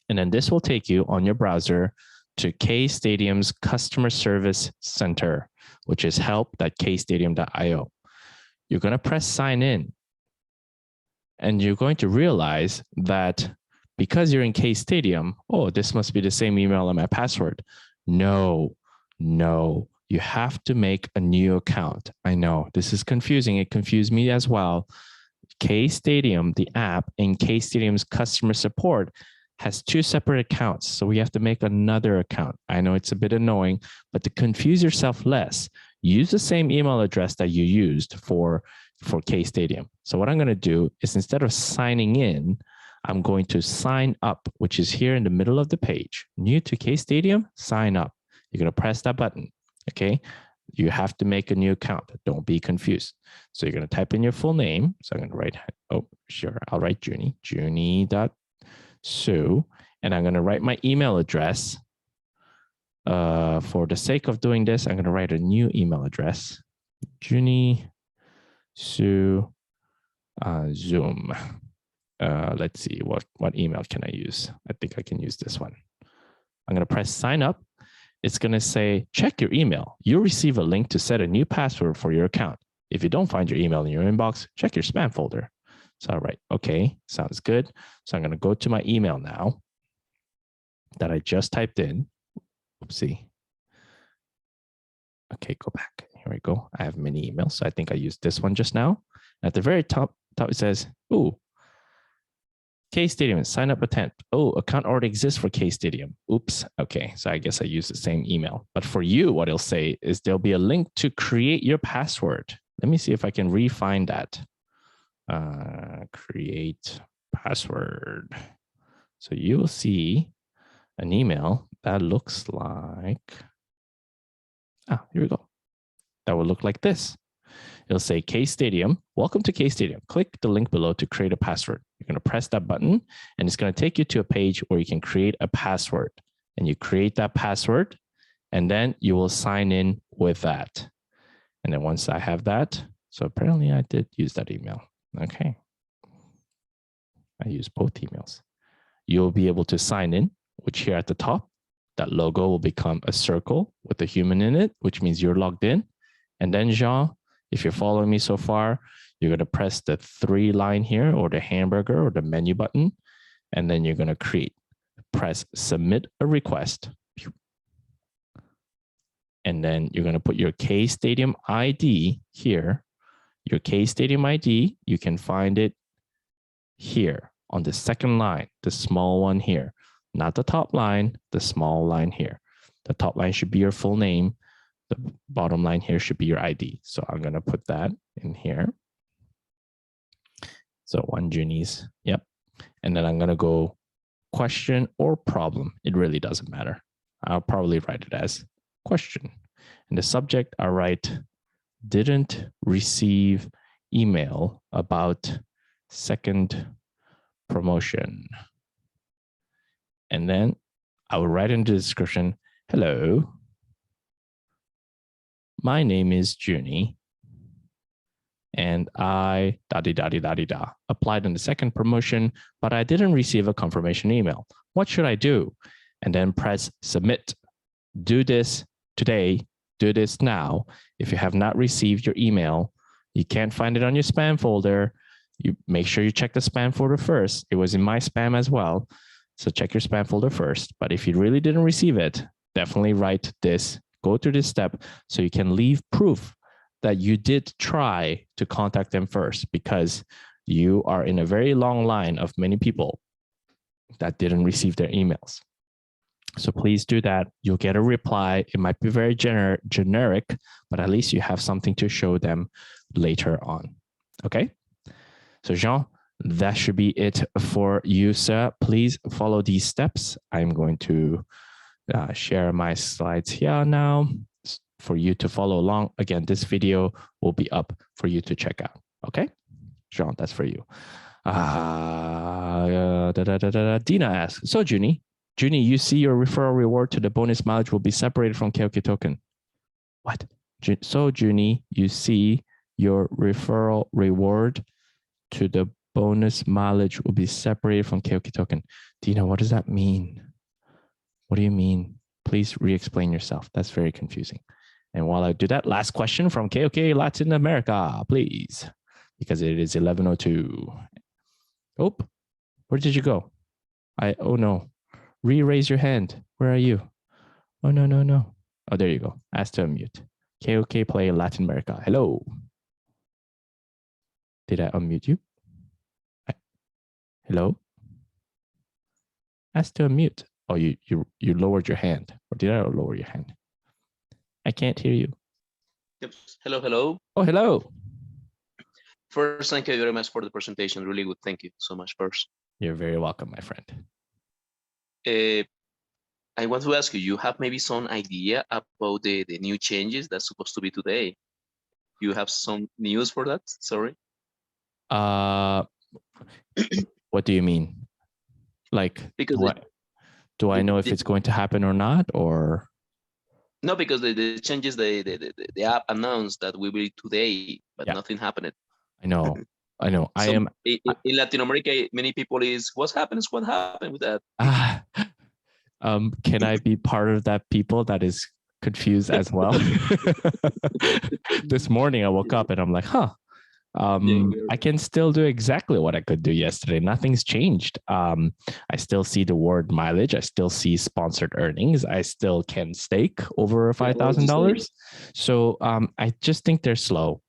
And then this will take you on your browser to KStadium's customer service center, which is help.kstadium.io. You're going to press sign in. And you're going to realize that because you're in KStadium, oh, this must be the same email and my password. No. You have to make a new account. I know this is confusing. It confused me as well. KStadium, the app, and KStadium's customer support has two separate accounts. So we have to make another account. I know it's a bit annoying, but to confuse yourself less, use the same email address that you used for KStadium. So what I'm going to do is, instead of signing in, I'm going to sign up, which is here in the middle of the page. New to KStadium, sign up. You're going to press that button. Okay, you have to make a new account. Don't be confused. So you're going to type in your full name. So I'm going to write, oh, sure, I'll write Joony, joony.su, and I'm going to write my email address. For the sake of doing this, I'm going to write a new email address, Joony Su Zoom. Let's see, what email can I use? I think I can use this one. I'm going to press sign up. It's going to say, check your email. You'll receive a link to set a new password for your account. If you don't find your email in your inbox, check your spam folder. So I'll write, okay, sounds good. So I'm going to go to my email now that I just typed in. Oopsie. Okay, go back. Here we go. I have many emails. So I think I used this one just now. At the very top it says, ooh, KStadium, sign up attempt. Oh, account already exists for KStadium. Oops. Okay, so I guess I used the same email. But for you, what it'll say is there'll be a link to create your password. Let me see if I can refine that. Create password. So you will see an email that looks like, here we go. That will look like this. It'll say KStadium, welcome to KStadium. Click the link below to create a password. You're going to press that button, and it's going to take you to a page where you can create a password. And you create that password, and then you will sign in with that. And then once I have that, so apparently I did use that email. Okay. I use both emails. You'll be able to sign in, which here at the top, that logo will become a circle with a human in it, which means you're logged in. And then Jean, if you're following me so far, you're going to press the 3 line here, or the hamburger or the menu button, and then you're going to press submit a request. And then you're going to put your KStadium ID here. Your KStadium ID, you can find it here on the second line, the small one here, not the top line, the small line here. The top line should be your full name. The bottom line here should be your ID. So I'm going to put that in here. So one Joony's, yep. And then I'm going to go question or problem. It really doesn't matter. I'll probably write it as question. In the subject, I write, didn't receive email about second promotion. And then I will write in the description, Hello. My name is Joony. And I applied in the second promotion, but I didn't receive a confirmation email. What should I do? And then press submit. Do this today. Do this now. If you have not received your email, you can't find it on your spam folder. You make sure you check the spam folder first. It was in my spam as well. So check your spam folder first. But if you really didn't receive it, definitely write this, go through this step so you can leave proof that you did try to contact them first, because you are in a very long line of many people that didn't receive their emails. So please do that. You'll get a reply. It might be very generic, but at least you have something to show them later on. Okay. So Jean, that should be it for you, sir. Please follow these steps. I'm going to share my slides here now for you to follow along. Again, this video will be up for you to check out. Okay, Jean, that's for you. Dina asks, so Joony, you see your referral reward to the bonus mileage will be separated from KOK token. What? So Joony, you see your referral reward to the bonus mileage will be separated from KOK token. Dina, what does that mean? What do you mean? Please re-explain yourself. That's very confusing. And while I do that, last question from KOK Latin America, please, because it is 11:02. Oh, where did you go? Oh no, re-raise your hand. Where are you? Oh, no. Oh, there you go. Ask to unmute. KOK Play Latin America. Hello. Did I unmute you? Hello? Ask to unmute. Oh, you lowered your hand. Or did I lower your hand? I can't hear you. Yep. Hello. Oh, hello. First, thank you very much for the presentation. Really good. Thank you so much first. You're very welcome, my friend. I want to ask you, you have maybe some idea about the new changes that's supposed to be today? You have some news for that? Sorry. What do you mean? Like, because do I know if it's going to happen or not, or? No, because the changes the app announced that we will be today, but nothing happened. I know. So in Latin America, many people is what happened with that. Can I be part of that people that is confused as well? This morning I woke up and I'm like, I can still do exactly what I could do yesterday. Nothing's changed. I still see the word mileage. I still see sponsored earnings. I still can stake over $5,000. So I just think they're slow.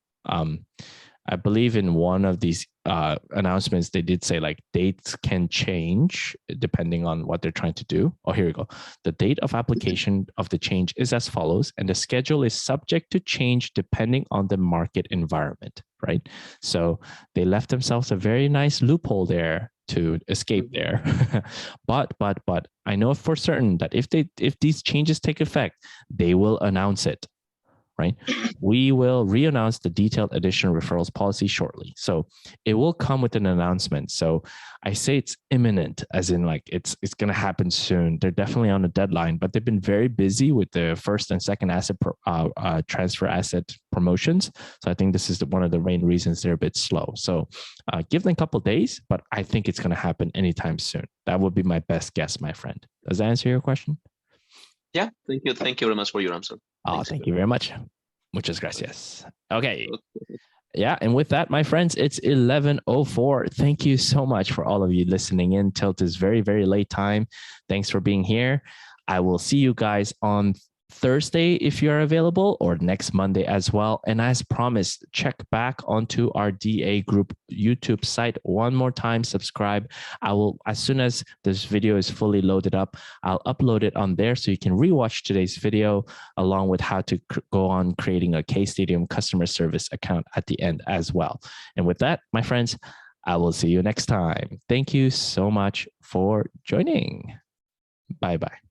I believe in one of these announcements, they did say like dates can change depending on what they're trying to do. Oh, here we go. The date of application of the change is as follows, and the schedule is subject to change depending on the market environment, right? So they left themselves a very nice loophole there to escape there. But I know for certain that if these changes take effect, they will announce it. Right? We will re-announce the detailed additional referrals policy shortly. So it will come with an announcement. So I say it's imminent, as in like it's going to happen soon. They're definitely on a deadline, but they've been very busy with the first and second asset transfer asset promotions. So I think this is one of the main reasons they're a bit slow. So give them a couple of days, but I think it's going to happen anytime soon. That would be my best guess, my friend. Does that answer your question? Yeah, thank you. Thank you very much for your answer. Thank you very much. Muchas gracias. Okay. Yeah. And with that, my friends, it's 11:04. Thank you so much for all of you listening in till this very, very late time. Thanks for being here. I will see you guys on Thursday if you're available, or next Monday as well. And as promised, check back onto our DAGroup YouTube site one more time, subscribe. I will, as soon as this video is fully loaded up, I'll upload it on there so you can rewatch today's video along with how to go on creating a KStadium customer service account at the end as well. And with that, my friends, I will see you next time. Thank you so much for joining. Bye-bye.